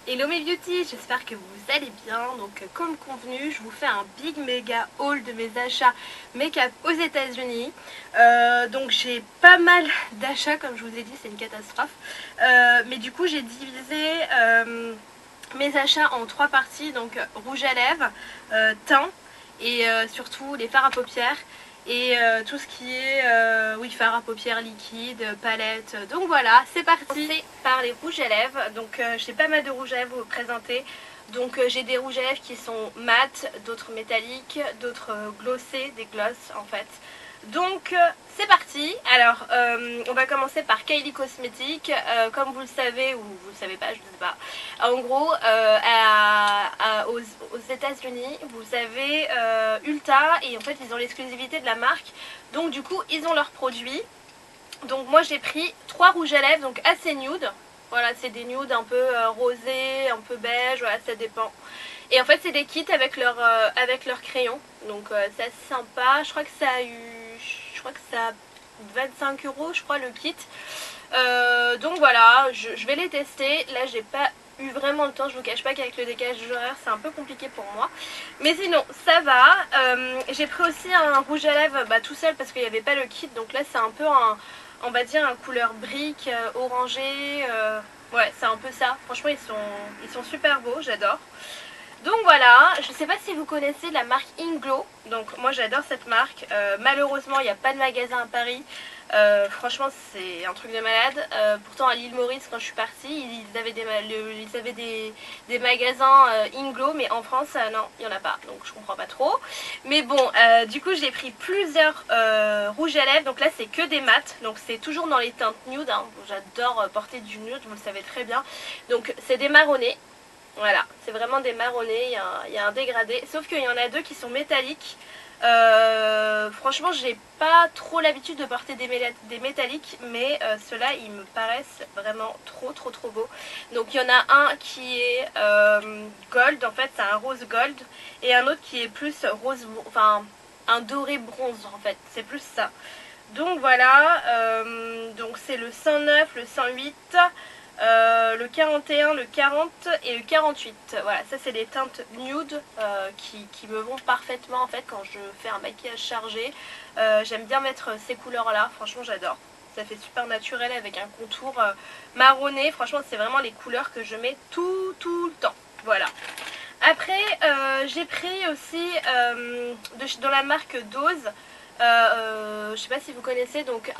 Hello mes beauty, j'espère que vous allez bien. Donc comme convenu, je vous fais un big méga haul de mes achats make-up aux États-Unis. Donc j'ai pas mal d'achats, comme je vous ai dit, c'est une catastrophe. Mais du coup j'ai divisé mes achats en 3 parties, donc rouge à lèvres, teint et surtout les fards à paupières. Et tout ce qui est oui, fard à paupières liquide, palette. Donc voilà, c'est parti par les rouges à lèvres. Donc j'ai pas mal de rouges à lèvres à vous présenter. Donc j'ai des rouges à lèvres qui sont mat, d'autres métalliques, d'autres glossés, des gloss en fait. Donc c'est parti. Alors on va commencer par Kylie Cosmetics. Comme vous le savez ou vous le savez pas, je ne sais pas. En gros aux États-Unis vous avez Ulta et en fait ils ont l'exclusivité de la marque. Donc du coup ils ont leurs produits. Donc moi j'ai pris 3 rouges à lèvres, donc assez nude. Voilà, c'est des nudes un peu rosés, un peu beige, voilà, ça dépend. Et en fait c'est des kits avec leur crayon. Donc c'est assez sympa. Je crois que ça a 25 € je crois le kit. Donc voilà, je vais les tester. Là j'ai pas eu vraiment le temps, je vous cache pas qu'avec le décalage horaire c'est un peu compliqué pour moi. Mais sinon ça va. J'ai pris aussi un rouge à lèvres tout seul parce qu'il n'y avait pas le kit. Donc là c'est un peu on va dire un couleur brique, orangé. Ouais, c'est un peu ça. Franchement ils sont super beaux, j'adore. Donc voilà, je sais pas si vous connaissez la marque Inglow. Donc moi j'adore cette marque. Malheureusement il n'y a pas de magasin à Paris. Franchement c'est un truc de malade. Pourtant à l'île Maurice quand je suis partie ils avaient des magasins Inglow, mais en France non il n'y en a pas, donc je comprends pas trop. Mais bon du coup j'ai pris plusieurs rouges à lèvres. Donc là c'est que des mats, donc c'est toujours dans les teintes nude hein. J'adore porter du nude, vous le savez très bien. Donc c'est des marronnés. Voilà, c'est vraiment des marronnés, il y a un dégradé. Sauf qu'il y en a 2 qui sont métalliques. Franchement, j'ai pas trop l'habitude de porter des métalliques, mais ceux-là, ils me paraissent vraiment trop beaux. Donc il y en a un qui est gold, en fait, c'est un rose gold. Et un autre qui est plus rose, enfin, un doré bronze, en fait, c'est plus ça. Donc voilà, donc c'est le 109, le 108... le 41, le 40 et le 48. Voilà, ça c'est des teintes nude qui me vont parfaitement en fait quand je fais un maquillage chargé. J'aime bien mettre ces couleurs là, franchement j'adore. Ça fait super naturel avec un contour marronné. Franchement c'est vraiment les couleurs que je mets tout le temps. Voilà. Après j'ai pris aussi dans la marque Dose. Je sais pas si vous connaissez, donc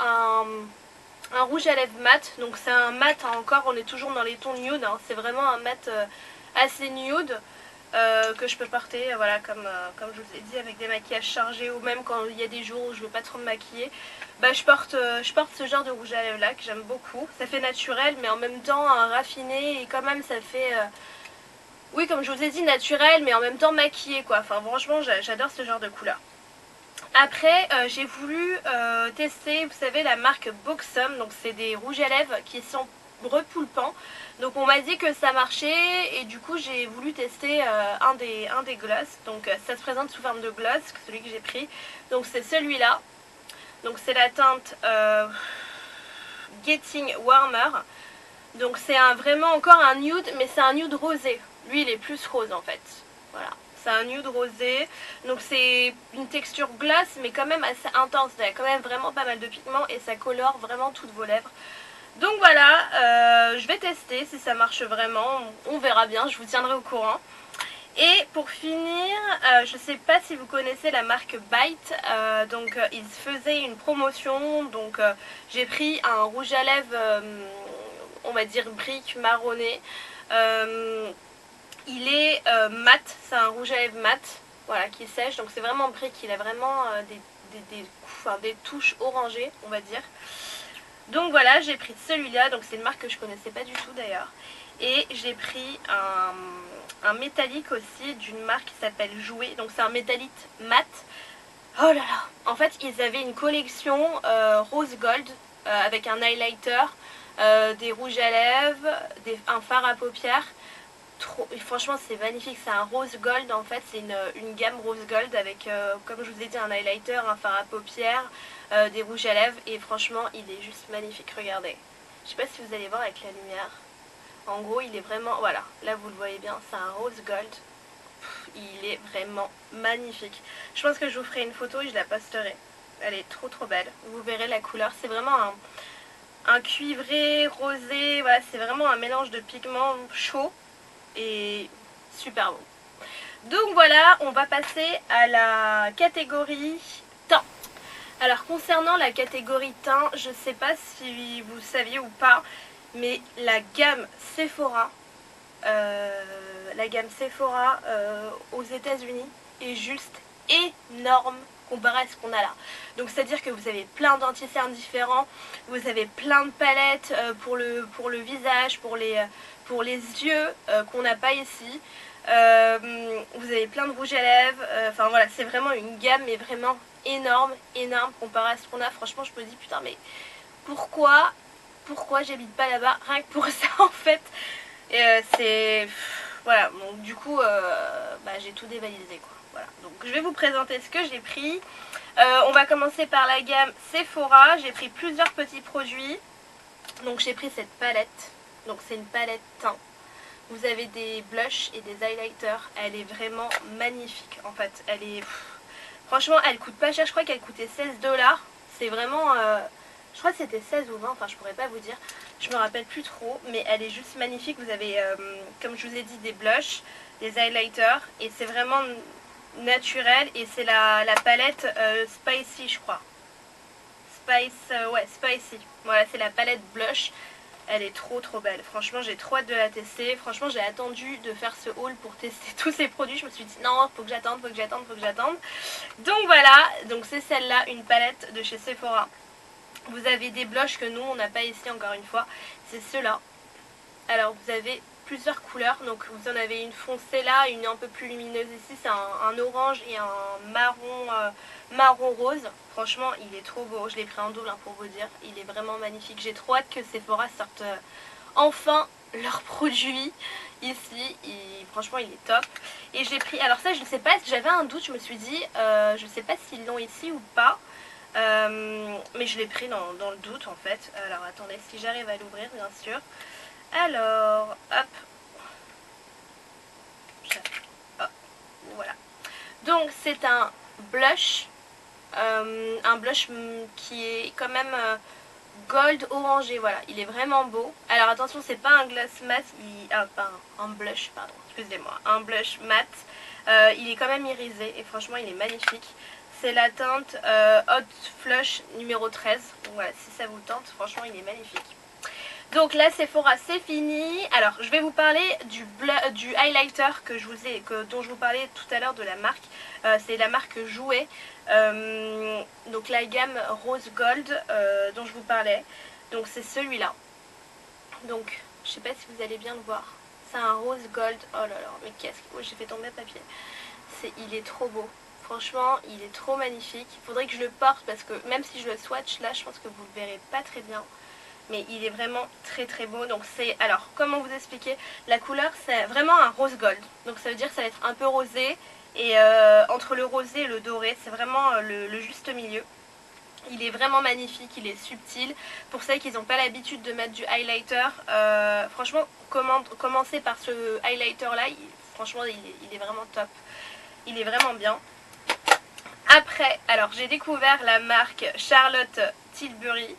un rouge à lèvres mat. Donc c'est un mat encore, on est toujours dans les tons nude hein. C'est vraiment un mat assez nude que je peux porter voilà, comme je vous ai dit, avec des maquillages chargés, ou même quand il y a des jours où je veux pas trop me maquiller. Je porte ce genre de rouge à lèvres là que j'aime beaucoup. Ça fait naturel mais en même temps raffiné, et quand même ça fait oui, comme je vous ai dit, naturel mais en même temps maquillé quoi. Enfin franchement j'adore ce genre de couleur. Après j'ai voulu tester, vous savez, la marque Buxom. Donc c'est des rouges à lèvres qui sont repulpants. Donc on m'a dit que ça marchait et du coup j'ai voulu tester un des gloss. Donc ça se présente sous forme de gloss, celui que j'ai pris. Donc c'est celui-là. Donc c'est la teinte Getting Warmer. Donc c'est vraiment encore un nude, mais c'est un nude rosé. Lui il est plus rose en fait. Voilà. C'est un nude rosé, donc c'est une texture gloss mais quand même assez intense. Il y a quand même vraiment pas mal de pigments et ça colore vraiment toutes vos lèvres. Donc voilà, je vais tester si ça marche vraiment, on verra bien, je vous tiendrai au courant. Et pour finir, je sais pas si vous connaissez la marque Bite, donc ils faisaient une promotion, donc j'ai pris un rouge à lèvres, on va dire brique marronné. Il est mat, c'est un rouge à lèvres mat, voilà, qui sèche, donc c'est vraiment brique, il a vraiment des touches orangées, on va dire. Donc voilà, j'ai pris celui-là, donc c'est une marque que je connaissais pas du tout d'ailleurs. Et j'ai pris un métallique aussi d'une marque qui s'appelle Jouer, donc c'est un métallique mat. Oh là là, en fait ils avaient une collection rose gold avec un highlighter, des rouges à lèvres, un fard à paupières. Franchement c'est magnifique, c'est un rose gold en fait, c'est une gamme rose gold avec comme je vous ai dit un highlighter, un fard à paupières, des rouges à lèvres, et franchement il est juste magnifique, regardez. Je sais pas si vous allez voir avec la lumière. En gros, il est vraiment, voilà, là vous le voyez bien, c'est un rose gold. Il est vraiment magnifique. Je pense que je vous ferai une photo et je la posterai. Elle est trop trop belle. Vous verrez la couleur. C'est vraiment un cuivré, rosé. Voilà, c'est vraiment un mélange de pigments chauds et super beau. Donc voilà, on va passer à la catégorie teint. Alors concernant la catégorie teint, je ne sais pas si vous saviez ou pas, mais la gamme Sephora, aux États-Unis est juste énorme comparé à ce qu'on a là. Donc c'est à dire que vous avez plein d'anti-cernes différents, vous avez plein de palettes pour le visage, pour les yeux qu'on n'a pas ici. Vous avez plein de rouges à lèvres, enfin voilà, c'est vraiment une gamme mais vraiment énorme comparé à ce qu'on a. Franchement je me dis putain mais pourquoi j'habite pas là-bas, rien que pour ça en fait. C'est voilà, donc du coup j'ai tout dévalisé quoi. Voilà, donc je vais vous présenter ce que j'ai pris. On va commencer par la gamme Sephora. J'ai pris plusieurs petits produits. Donc j'ai pris cette palette, donc c'est une palette teint. Vous avez des blushs et des highlighters. Elle est vraiment magnifique en fait. Elle est franchement elle coûte pas cher, je crois qu'elle coûtait 16$. C'est vraiment je crois que c'était 16 ou 20, enfin je pourrais pas vous dire, je me rappelle plus trop, mais elle est juste magnifique. Vous avez comme je vous ai dit des blushs, des highlighters et c'est vraiment naturel et c'est la palette Spicy je crois. Ouais, Spicy. Voilà, c'est la palette blush. Elle est trop trop belle. Franchement, j'ai trop hâte de la tester. Franchement, j'ai attendu de faire ce haul pour tester tous ces produits. Je me suis dit non, faut que j'attende. Donc voilà, donc c'est celle-là, une palette de chez Sephora. Vous avez des blushs que nous, on n'a pas ici encore une fois. C'est ceux-là. Alors, vous avez plusieurs couleurs. Donc, vous en avez une foncée là, une un peu plus lumineuse ici. C'est un orange et un marron rose. Franchement, il est trop beau. Je l'ai pris en double pour vous dire. Il est vraiment magnifique. J'ai trop hâte que Sephora sorte enfin leurs produits ici. Franchement, il est top. Et j'ai pris... Alors ça, je ne sais pas. J'avais un doute. Je me suis dit, je ne sais pas s'ils l'ont ici ou pas. Mais je l'ai pris dans le doute en fait. Alors attendez, si j'arrive à l'ouvrir bien sûr. Alors, hop. Oh, voilà. Donc c'est un blush. Qui est quand même gold orangé. Voilà, il est vraiment beau. Alors attention, c'est pas un gloss mat. Pas un blush, pardon. Excusez-moi. Un blush mat. Il est quand même irisé et franchement il est magnifique. C'est la teinte Hot Flush numéro 13. Donc voilà, si ça vous tente, franchement il est magnifique. Donc là Sephora c'est fini. Alors je vais vous parler du highlighter dont je vous parlais tout à l'heure de la marque. C'est la marque Jouet. Donc la gamme Rose Gold dont je vous parlais. Donc c'est celui-là. Donc je sais pas si vous allez bien le voir. C'est un rose gold. Oh là là, mais qu'est-ce que... Oh, j'ai fait tomber le papier. Il est trop beau. Franchement, il est trop magnifique. Il faudrait que je le porte parce que même si je le swatch là, je pense que vous le verrez pas très bien. Mais il est vraiment très très beau. Donc c'est, alors comment vous expliquer, la couleur c'est vraiment un rose gold. Donc ça veut dire que ça va être un peu rosé. Et entre le rosé et le doré, c'est vraiment le juste milieu. Il est vraiment magnifique, il est subtil. Pour celles qui n'ont pas l'habitude de mettre du highlighter, franchement, commencez par ce highlighter là. Franchement, il est vraiment top. Il est vraiment bien. Après, alors j'ai découvert la marque Charlotte Tilbury.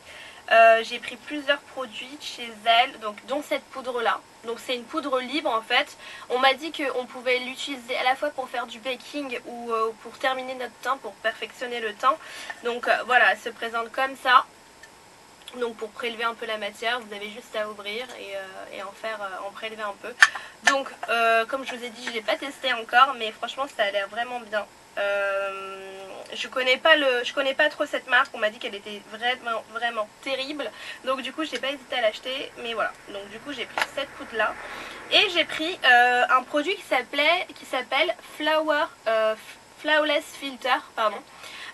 J'ai pris plusieurs produits chez elle, donc dont cette poudre là. Donc c'est une poudre libre en fait. On m'a dit qu'on pouvait l'utiliser à la fois pour faire du baking ou pour terminer notre teint, pour perfectionner le teint. Donc voilà, elle se présente comme ça. Donc pour prélever un peu la matière, vous avez juste à ouvrir et en prélever un peu. Donc comme je vous ai dit, je ne l'ai pas testé encore, mais franchement ça a l'air vraiment bien. Je connais pas trop cette marque. On m'a dit qu'elle était vraiment terrible. Donc du coup j'ai pas hésité à l'acheter. Mais voilà. Donc du coup j'ai pris cette poudre là. Et j'ai pris un produit qui s'appelle Flawless Filter. Pardon.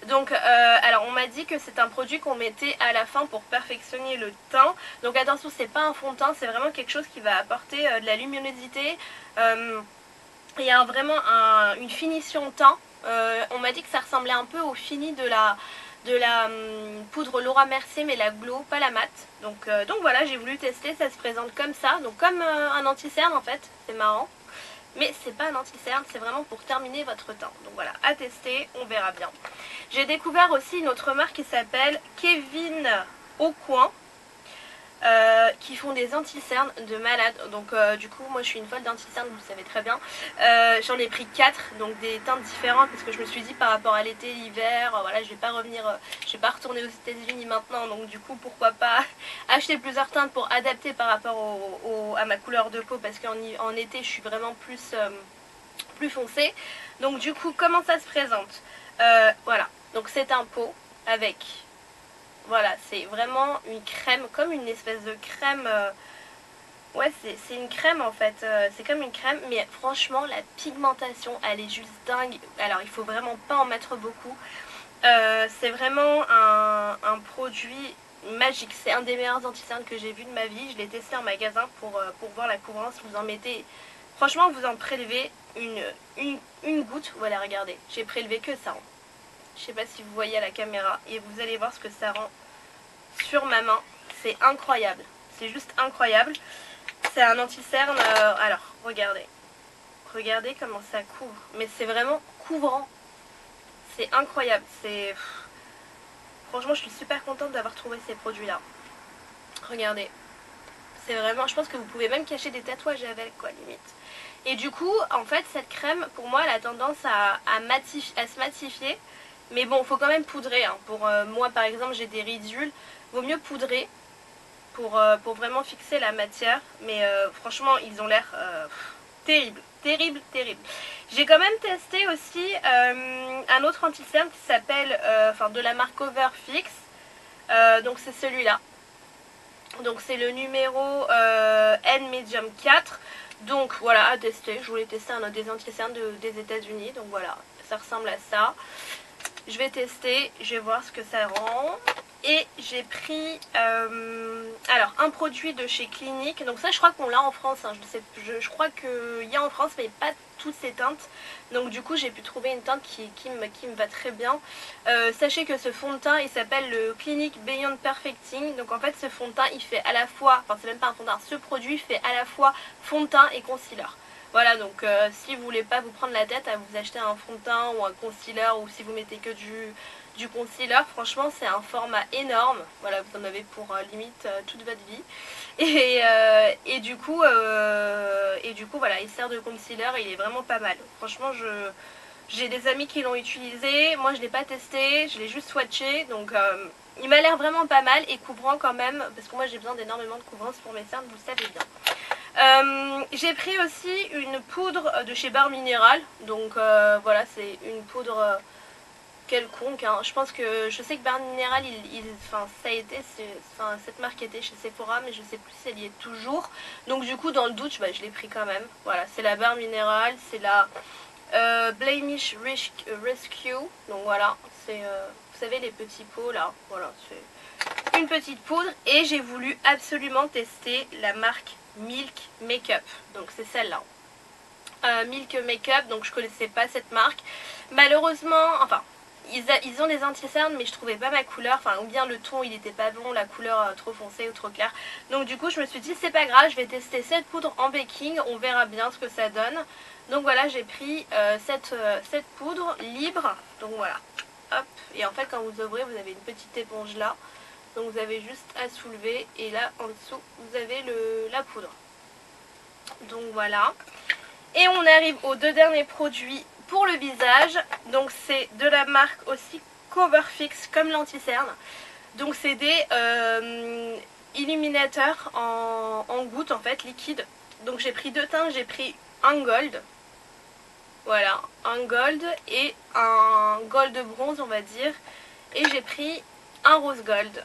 Donc alors on m'a dit que c'est un produit qu'on mettait à la fin pour perfectionner le teint. Donc attention, c'est pas un fond de teint, c'est vraiment quelque chose qui va apporter de la luminosité. Il y a vraiment une finition teint. On m'a dit que ça ressemblait un peu au fini de de la poudre Laura Mercier, mais la glow, pas la mat. Donc voilà, j'ai voulu tester, ça se présente comme ça, donc comme un anti-cerne en fait, c'est marrant. Mais c'est pas un anti-cerne, c'est vraiment pour terminer votre teint. Donc voilà, à tester, on verra bien. J'ai découvert aussi une autre marque qui s'appelle Kevin Aucoin. Qui font des anti-cernes de malade. Donc du coup moi je suis une folle d'anti-cernes, vous le savez très bien. J'en ai pris 4, donc des teintes différentes, parce que je me suis dit par rapport à l'été, l'hiver, voilà, je vais pas revenir, je vais pas retourner aux États-Unis maintenant, donc du coup pourquoi pas acheter plusieurs teintes pour adapter par rapport à ma couleur de peau, parce qu'en été je suis vraiment plus foncée. Donc du coup comment ça se présente, voilà, donc c'est un pot avec, voilà, c'est vraiment une crème, comme une espèce de crème, ouais c'est une crème en fait, c'est comme une crème, mais franchement la pigmentation elle est juste dingue. Alors il faut vraiment pas en mettre beaucoup, c'est vraiment un produit magique, c'est un des meilleurs anti-cernes que j'ai vu de ma vie. Je l'ai testé en magasin pour voir la couvrance. Vous en mettez, franchement vous en prélevez une goutte, voilà regardez, j'ai prélevé que ça, hein. Je sais pas si vous voyez à la caméra, et vous allez voir ce que ça rend sur ma main, c'est incroyable, c'est juste incroyable. C'est un anti-cerne, alors regardez comment ça couvre, mais c'est vraiment couvrant, c'est incroyable, c'est franchement je suis super contente d'avoir trouvé ces produits là. Regardez, c'est vraiment, je pense que vous pouvez même cacher des tatouages avec, quoi, limite. Et du coup en fait cette crème pour moi elle a tendance à se matifier, mais bon faut quand même poudrer, hein. Pour moi par exemple j'ai des ridules, vaut mieux poudrer pour vraiment fixer la matière, mais franchement ils ont l'air terrible, terrible, terrible. J'ai quand même testé aussi un autre anti-cerne qui s'appelle, enfin de la marque Overfix, donc c'est celui-là. Donc c'est le numéro N Medium 4. Donc voilà, à tester. Je voulais tester un des anti-cernes des États-Unis. Donc voilà, ça ressemble à ça. Je vais tester, je vais voir ce que ça rend. Et j'ai pris alors un produit de chez Clinique. Donc ça je crois qu'on l'a en France, hein. Je crois qu'il y a en France, mais pas toutes ces teintes. Donc du coup j'ai pu trouver une teinte qui me va très bien. Sachez que ce fond de teint il s'appelle le Clinique Beyond Perfecting. Donc en fait ce fond de teint il fait à la fois, enfin c'est même pas un fond de teint, ce produit fait à la fois fond de teint et concealer. Voilà, donc si vous voulez pas vous prendre la tête à vous acheter un fond de teint ou un concealer, ou si vous mettez que du concealer, franchement c'est un format énorme. Voilà, vous en avez pour limite toute votre vie. Et du coup voilà, il sert de concealer, il est vraiment pas mal. Franchement j'ai des amis qui l'ont utilisé, moi je l'ai pas testé, je l'ai juste swatché, donc il m'a l'air vraiment pas mal et couvrant quand même, parce que moi j'ai besoin d'énormément de couvrance pour mes cernes, vous le savez bien. J'ai pris aussi une poudre de chez Barre Minéral, donc voilà, c'est une poudre quelconque, hein. Je pense que, je sais que Barre Minéral, cette marque était chez Sephora, mais je sais plus si elle y est toujours. Donc du coup dans le doute, bah, je l'ai pris quand même. Voilà, c'est la Barre Minéral, c'est la Blemish Rescue. Donc voilà, c'est vous savez les petits pots là, voilà, c'est une petite poudre. Et j'ai voulu absolument tester la marque Milk Makeup, donc c'est celle-là. Milk Makeup, donc je connaissais pas cette marque. Malheureusement, enfin, ils ont des anti-cernes, mais je trouvais pas ma couleur, enfin, ou bien le ton il était pas bon, la couleur trop foncée ou trop claire. Donc du coup je me suis dit c'est pas grave, je vais tester cette poudre en baking, on verra bien ce que ça donne. Donc voilà, j'ai pris cette poudre libre, donc voilà, hop, et en fait quand vous ouvrez vous avez une petite éponge là. Donc vous avez juste à soulever et là en dessous vous avez la poudre. Donc voilà. Et on arrive aux deux derniers produits pour le visage. Donc c'est de la marque aussi Coverfix comme l'anti-cerne. Donc c'est des illuminateurs en gouttes en fait, liquide. Donc j'ai pris deux teintes, j'ai pris un gold. Voilà, un gold et un gold bronze on va dire. Et j'ai pris un rose gold.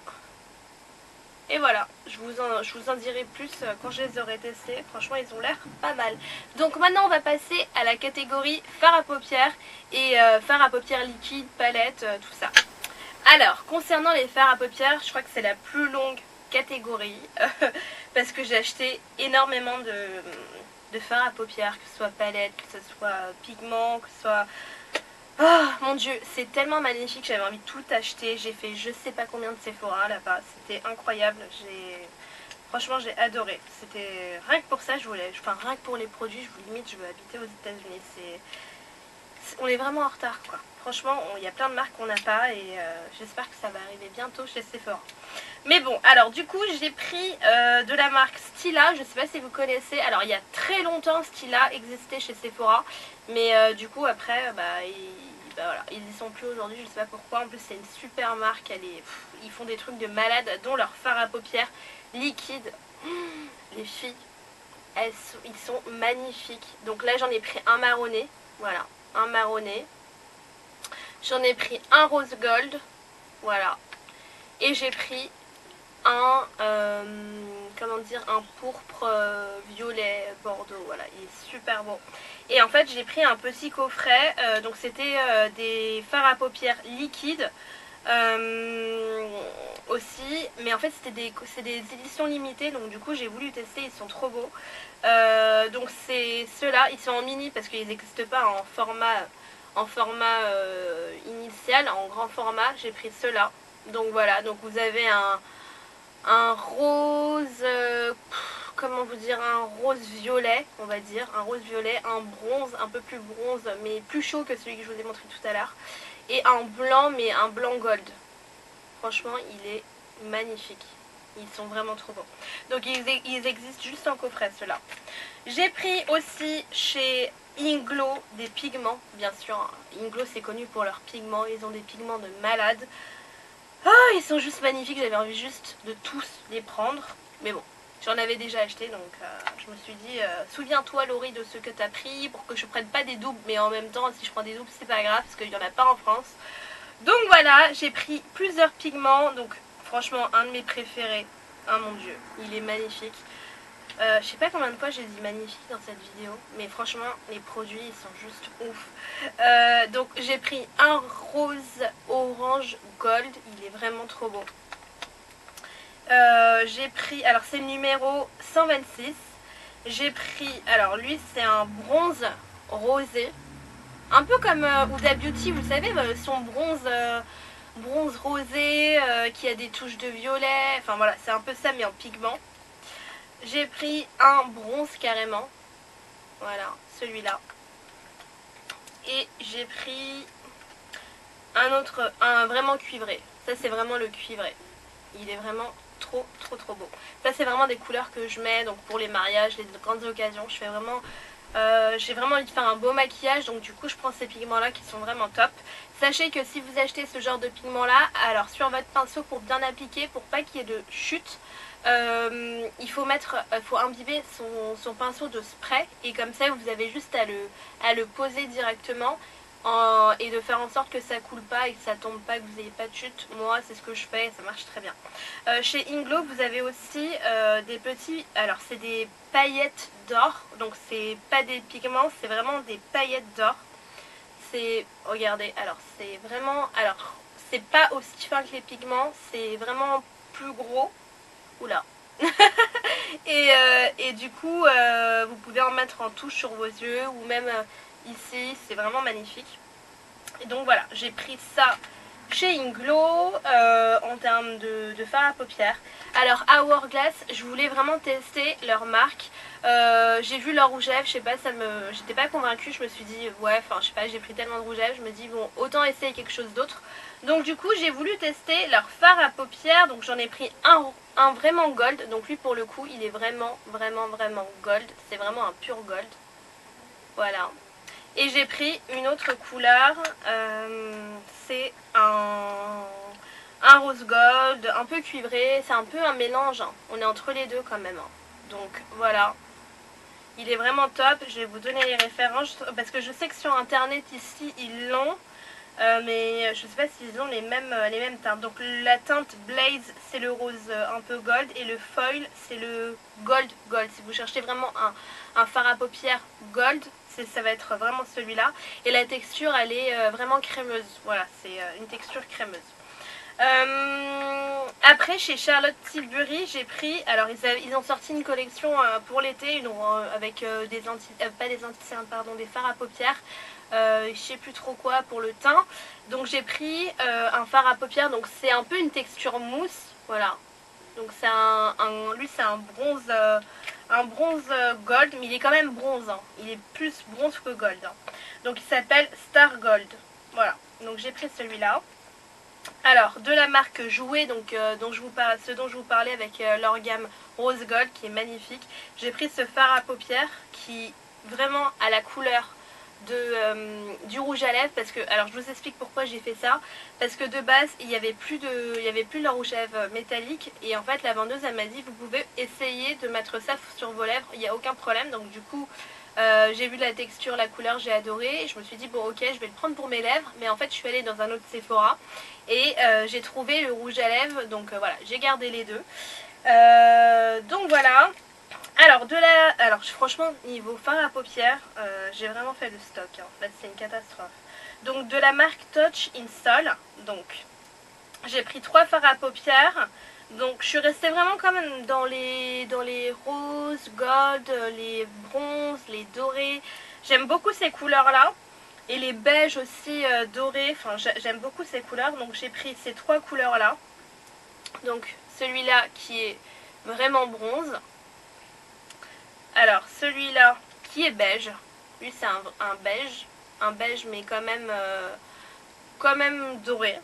Et voilà, je vous en dirai plus quand je les aurai testés. Franchement, ils ont l'air pas mal. Donc maintenant, on va passer à la catégorie fard à paupières et fard à paupières liquide, palette, tout ça. Alors, concernant les fards à paupières, je crois que c'est la plus longue catégorie parce que j'ai acheté énormément de fards à paupières, que ce soit palette, que ce soit pigment, que ce soit Oh mon dieu, c'est tellement magnifique, j'avais envie de tout acheter. J'ai fait je sais pas combien de Sephora là-bas, c'était incroyable. Franchement, j'ai adoré. C'était rien que pour ça, je voulais. Enfin, rien que pour les produits, je veux habiter aux États-Unis. On est vraiment en retard, quoi. Franchement, il y a plein de marques qu'on n'a pas et j'espère que ça va arriver bientôt chez Sephora. Mais bon, alors du coup, j'ai pris de la marque Stila. Je sais pas si vous connaissez. Alors, il y a très longtemps, Stila existait chez Sephora, mais du coup, après, voilà, ils y sont plus aujourd'hui. Je sais pas pourquoi. En plus, c'est une super marque. Ils font des trucs de malade, dont leur fard à paupières liquide. Les filles, ils sont magnifiques. Donc là, j'en ai pris un marronné. Voilà, un marronné. J'en ai pris un rose gold. Voilà. Et j'ai pris comment dire, un pourpre violet bordeaux. Voilà, il est super beau. Et en fait, j'ai pris un petit coffret. Donc c'était des fards à paupières liquides. Aussi, mais en fait c'est des éditions limitées, donc du coup j'ai voulu tester, ils sont trop beaux. Donc c'est ceux-là, ils sont en mini parce qu'ils n'existent pas en format initial, en grand format. J'ai pris ceux-là. Donc voilà, donc vous avez un rose, comment vous dire, un rose violet, on va dire, un rose violet, un bronze, un peu plus bronze, mais plus chaud que celui que je vous ai montré tout à l'heure, et un blanc, mais un blanc gold. Franchement, il est magnifique. Ils sont vraiment trop beaux. Donc ils existent juste en coffret, ceux-là. J'ai pris aussi chez Inglo des pigments, bien sûr. Inglo, c'est connu pour leurs pigments. Ils ont des pigments de malade. Ah, ils sont juste magnifiques. J'avais envie juste de tous les prendre. Mais bon, j'en avais déjà acheté. Donc je me suis dit, souviens-toi Laurie de ce que tu as pris pour que je prenne pas des doubles. Mais en même temps, si je prends des doubles, c'est pas grave parce qu'il n'y en a pas en France. Donc voilà, j'ai pris plusieurs pigments. Donc franchement, un de mes préférés. Oh mon dieu, il est magnifique. Je sais pas combien de fois j'ai dit magnifique dans cette vidéo, mais franchement les produits ils sont juste ouf. Donc j'ai pris un rose orange gold, il est vraiment trop beau. J'ai pris, alors c'est le numéro 126. J'ai pris, alors lui c'est un bronze rosé, un peu comme Huda Beauty, vous savez, son bronze rosé qui a des touches de violet. Enfin voilà, c'est un peu ça mais en pigment. J'ai pris un bronze carrément. Voilà, celui-là. Et j'ai pris un autre, un vraiment cuivré. Ça c'est vraiment le cuivré. Il est vraiment trop beau. Ça c'est vraiment des couleurs que je mets donc pour les mariages, les grandes occasions. Je fais vraiment... j'ai vraiment envie de faire un beau maquillage, donc du coup je prends ces pigments là qui sont vraiment top. Sachez que si vous achetez ce genre de pigments là, alors sur votre pinceau pour bien appliquer, pour pas qu'il y ait de chute, il faut imbiber son pinceau de spray et comme ça vous avez juste à le poser directement et de faire en sorte que ça coule pas et que ça tombe pas, que vous n'ayez pas de chute. Moi c'est ce que je fais et ça marche très bien. Chez Inglo vous avez aussi des petits, alors c'est des paillettes d'or, donc c'est pas des pigments, c'est vraiment des paillettes d'or. C'est, regardez, alors c'est vraiment, alors c'est pas aussi fin que les pigments, c'est vraiment plus gros. Oula. Et du coup vous pouvez en mettre en touche sur vos yeux ou même ici, c'est vraiment magnifique. Et donc voilà, j'ai pris ça chez Inglo en termes de fard à paupières. Alors Hourglass, je voulais vraiment tester leur marque. J'ai vu leur rouge à lèvres, je sais pas, j'étais pas convaincue, je me suis dit ouais, enfin je sais pas, j'ai pris tellement de rouge à lèvres, je me dis bon, autant essayer quelque chose d'autre. Donc du coup j'ai voulu tester leur fard à paupières, donc j'en ai pris un vraiment gold, donc lui pour le coup il est vraiment gold, c'est vraiment un pur gold. Voilà. Et j'ai pris une autre couleur, c'est un rose gold, un peu cuivré, c'est un peu un mélange, hein. On est entre les deux quand même. Hein. Donc voilà, il est vraiment top, je vais vous donner les références, parce que je sais que sur internet ici ils l'ont, mais je sais pas s'ils ont les mêmes teintes. Donc la teinte Blaze c'est le rose un peu gold, et le foil c'est le gold. Si vous cherchez vraiment un fard à paupières gold, ça va être vraiment celui-là. Et la texture elle est vraiment crémeuse, voilà, c'est une texture crémeuse. Après chez Charlotte Tilbury j'ai pris, alors ils ont sorti une collection pour l'été avec des fards à paupières je sais plus trop quoi pour le teint. Donc j'ai pris un fard à paupières, donc c'est un peu une texture mousse, voilà. Donc c'est lui c'est un bronze gold, mais il est quand même bronze, hein. Il est plus bronze que gold, hein. Donc il s'appelle Star Gold, voilà. Donc j'ai pris celui-là. Alors de la marque Jouet, donc ce dont je vous parlais avec leur gamme Rose Gold qui est magnifique. J'ai pris ce fard à paupières qui vraiment a la couleur du rouge à lèvres, parce que, alors je vous explique pourquoi j'ai fait ça, parce que de base il n'y avait plus de leur rouge à lèvres métallique, et en fait la vendeuse elle m'a dit vous pouvez essayer de mettre ça sur vos lèvres, il n'y a aucun problème. Donc du coup j'ai vu la texture, la couleur, j'ai adoré, et je me suis dit bon ok je vais le prendre pour mes lèvres, mais en fait je suis allée dans un autre Sephora et j'ai trouvé le rouge à lèvres, donc voilà, j'ai gardé les deux. Donc voilà. Alors franchement niveau fard à paupières j'ai vraiment fait le stock, hein. Là c'est une catastrophe. Donc de la marque Touch Install, donc j'ai pris 3 fards à paupières. Donc je suis restée vraiment quand même dans les roses, gold, les bronzes, les dorés. J'aime beaucoup ces couleurs là. Et les beiges aussi dorés, enfin j'aime beaucoup ces couleurs. Donc j'ai pris ces 3 couleurs là. Donc celui-là qui est vraiment bronze. Alors celui-là qui est beige, lui c'est un beige mais quand même doré.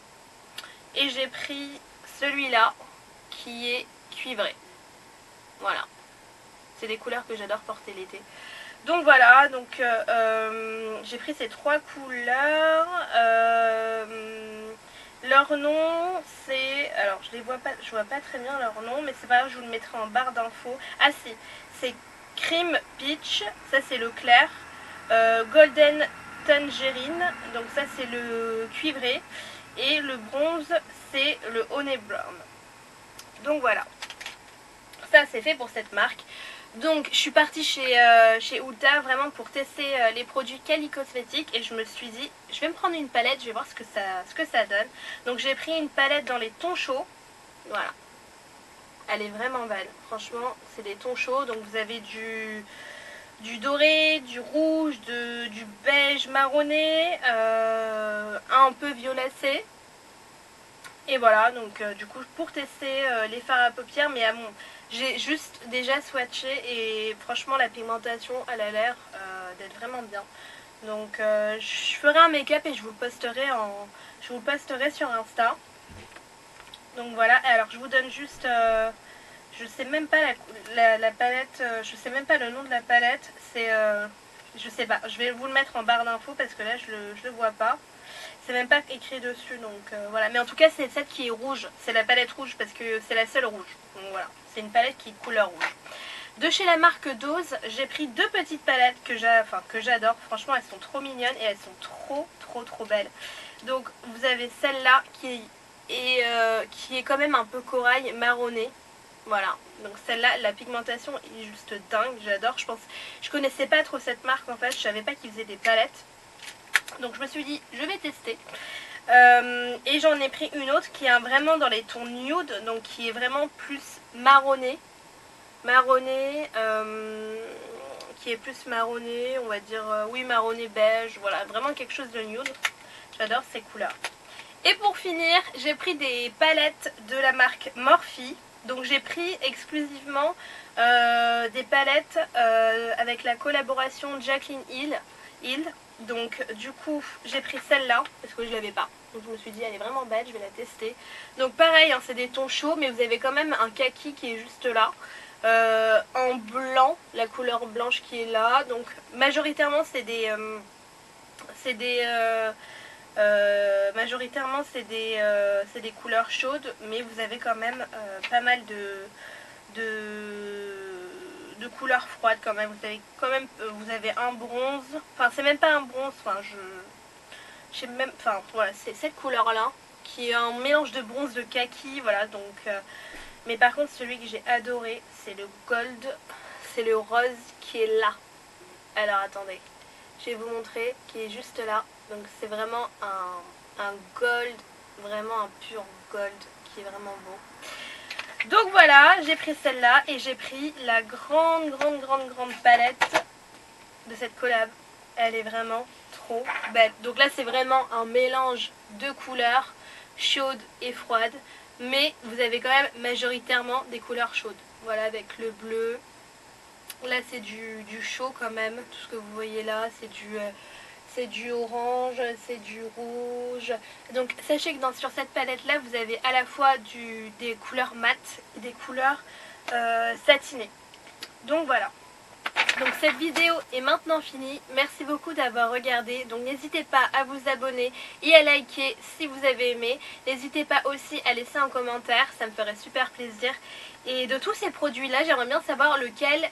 Et j'ai pris celui-là qui est cuivré. Voilà, c'est des couleurs que j'adore porter l'été. Donc voilà, donc j'ai pris ces 3 couleurs. Leur nom c'est, alors je vois pas très bien leur nom, mais c'est pas grave, je vous le mettrai en barre d'infos. Ah si, c'est Cream Peach, ça c'est le clair, Golden Tangerine, donc ça c'est le cuivré, et le bronze c'est le Honey Brown. Donc voilà, ça c'est fait pour cette marque. Donc je suis partie chez Ulta vraiment pour tester les produits Cali Cosmétiques, et je me suis dit je vais me prendre une palette, je vais voir ce que ça donne. Donc j'ai pris une palette dans les tons chauds, voilà. Elle est vraiment belle, franchement c'est des tons chauds, donc vous avez du doré, du rouge, du beige marronné, un peu violacé. Et voilà, donc du coup pour tester les fards à paupières, mais j'ai juste déjà swatché et franchement la pigmentation elle a l'air d'être vraiment bien. Donc je ferai un make-up et je vous posterai sur Insta. Donc voilà, alors je vous donne juste, je sais même pas la palette, je sais même pas le nom de la palette, c'est, je sais pas, je vais vous le mettre en barre d'infos parce que là je le vois pas. C'est même pas écrit dessus, donc voilà. Mais en tout cas c'est celle qui est rouge, c'est la palette rouge parce que c'est la seule rouge. Donc voilà, c'est une palette qui est couleur rouge. De chez la marque Dose, j'ai pris 2 petites palettes que j'adore. Franchement elles sont trop mignonnes et elles sont trop belles. Donc vous avez celle-là qui est quand même un peu corail marronné. Voilà, donc celle-là, la pigmentation est juste dingue, j'adore. Je connaissais pas trop cette marque en fait, je savais pas qu'ils faisaient des palettes. Donc je me suis dit je vais tester, et j'en ai pris une autre qui est vraiment dans les tons nude, donc qui est vraiment plus marronné, qui est plus marronné, on va dire, oui marronné beige, voilà, vraiment quelque chose de nude. J'adore ces couleurs. Et pour finir j'ai pris des palettes de la marque Morphe. Donc j'ai pris exclusivement des palettes avec la collaboration Jaclyn Hill. Donc du coup j'ai pris celle-là parce que je l'avais pas. Donc je me suis dit elle est vraiment belle, je vais la tester. Donc pareil, hein, c'est des tons chauds mais vous avez quand même un kaki qui est juste là. En blanc, la couleur blanche qui est là. Donc majoritairement c'est des couleurs chaudes, mais vous avez quand même pas mal de couleurs froides quand même. Vous avez un bronze, enfin c'est même pas un bronze, enfin je sais même, enfin voilà, c'est cette couleur là qui est un mélange de bronze, de kaki, voilà. Donc mais par contre celui que j'ai adoré c'est le gold, c'est le rose qui est là. Alors attendez, je vais vous montrer, qui est juste là. Donc c'est vraiment un gold, vraiment un pur gold qui est vraiment beau. Donc voilà, j'ai pris celle-là et j'ai pris la grande palette de cette collab. Elle est vraiment trop belle. Donc là c'est vraiment un mélange de couleurs chaudes et froides, mais vous avez quand même majoritairement des couleurs chaudes. Voilà, avec le bleu. Là c'est du chaud quand même, tout ce que vous voyez là c'est du orange, c'est du rouge. Donc sachez que sur cette palette là vous avez à la fois des couleurs mates et des couleurs satinées. Donc voilà. Donc cette vidéo est maintenant finie. Merci beaucoup d'avoir regardé. Donc n'hésitez pas à vous abonner et à liker si vous avez aimé. N'hésitez pas aussi à laisser un commentaire, ça me ferait super plaisir. Et de tous ces produits là, j'aimerais bien savoir lequel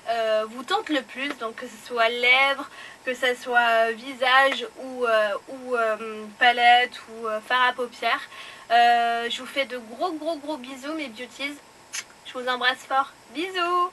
vous tente le plus. Donc que ce soit lèvres, que ce soit visage ou palette ou fard à paupières. Je vous fais de gros bisous mes beauties. Je vous embrasse fort. Bisous!